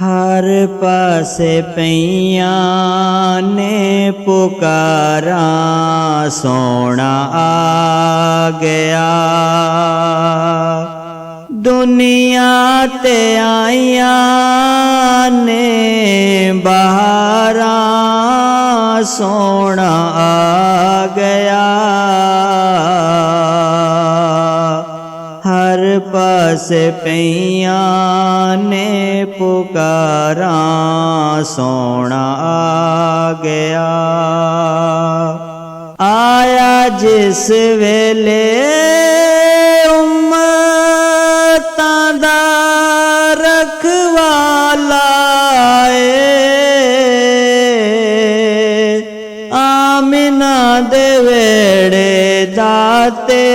हर पासे पईयां ने पुकारा, सोना आ गया। दुनिया ते आईयां ने बहारा, सोना आ गया। हर पासे पईयां ने पुकारा, सोना आ गया। आया जिस वेले उम्मतां दा रखवाला आमिना दे वेड़े दाते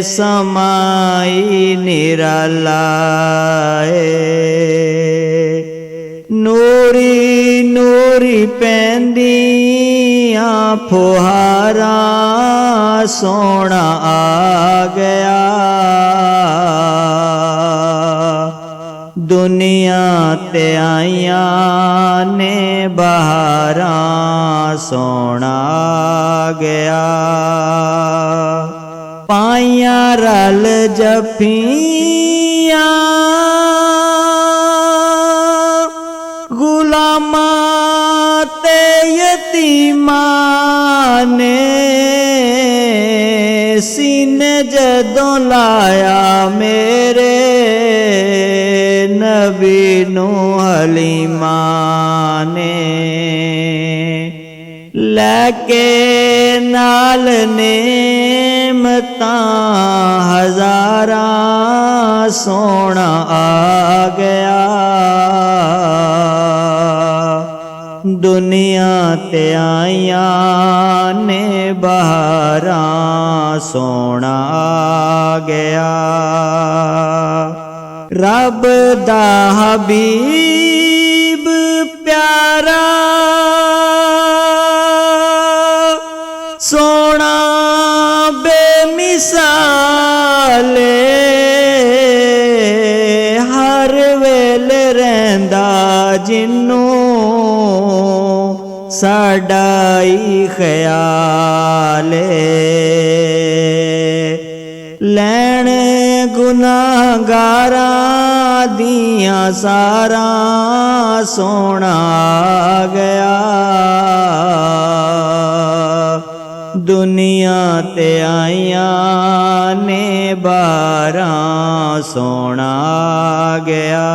समाई निराला। नूरी नूरी पैंदियां फुहारा, सोना आ गया। दुनिया ते आईयां ने बहारा, सोना आ गया। पाइयां रल जफियां गुलामां ते यतीमां ने, सीने जदों लाया मेरे नबी नू हलीमा ने। लैके नाल नेमतां हजारा, सोना आ गया। दुनिया ते आईयां ने बहारा, सोना आ गया। रब दा हबीब प्यारा, सोना बेमिसाले। हर वेले रहिंदा जिन्नू साडा ही ख्याल। लैण गुनाहगारां दियां सारा, सोना आ गया। दुनिया ते आईयां ने बहारा, सोना आ गया।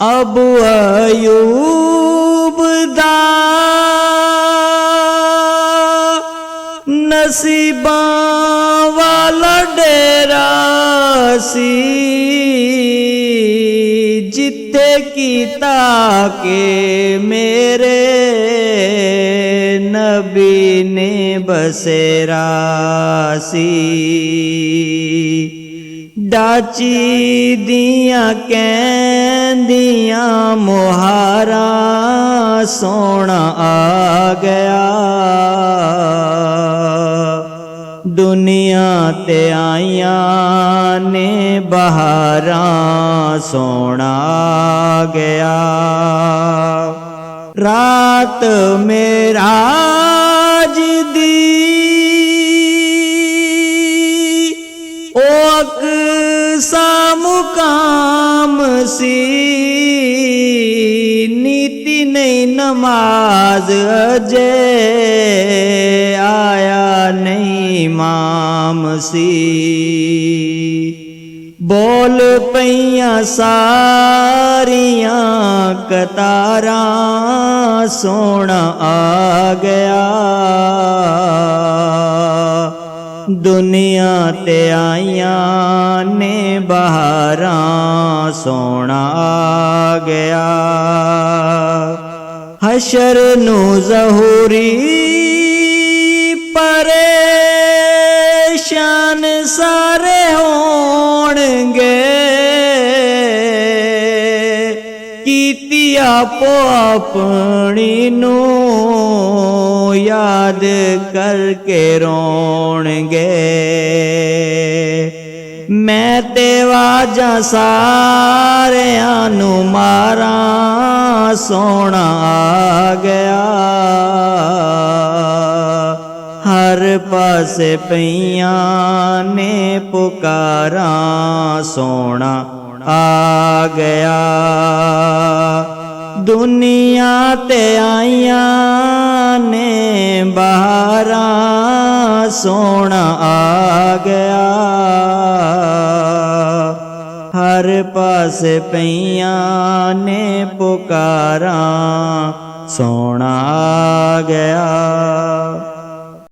अबू अयूब दा नसीबां वाला डेरा सी, जिथे कीता के मेरे नबी ने बसेरा सी। डाची दियां कहंदियां मुहारा, सोना आ गया। दुनिया ते आईयां ने बहारा, सोना आ गया। रात मेराज दी ओ अक़सा मुकाम सी, नीति नहीं नमाज अजे आया नहीं इमाम सी। बोल पईयां सारियां कतारां, सोना आ गया। दुनिया ते आईयां ने बहारा, सोना आ गया। हशर नू ज़हूरी परेशान सारे होणगे, कीती आपो अपनी नू याद करके रोणगे। मैं ਮੈਂ ਤੇ ਵਾਜਾਂ ਸਾਰਿਆਂ ਨੂੰ ਮਾਰਾਂ, ਸੋਹਣਾ ਆ ਗਿਆ। ਹਰ ਪਾਸੇ ਪਈਆਂ ਨੇ ਪੁਕਾਰਾਂ, ਸੋਹਣਾ ਆ ਗਿਆ। ਦੁਨੀਆ ਤੇ ਆਈਆਂ ਨੇ ਬਹਾਰਾਂ, ਸੋਹਣਾ ਆ ਗਿਆ। ਹਰ ਪਾਸੇ ਪਈਆਂ ਨੇ ਪੁਕਾਰਾਂ, ਸੋਹਣਾ ਆ ਗਿਆ।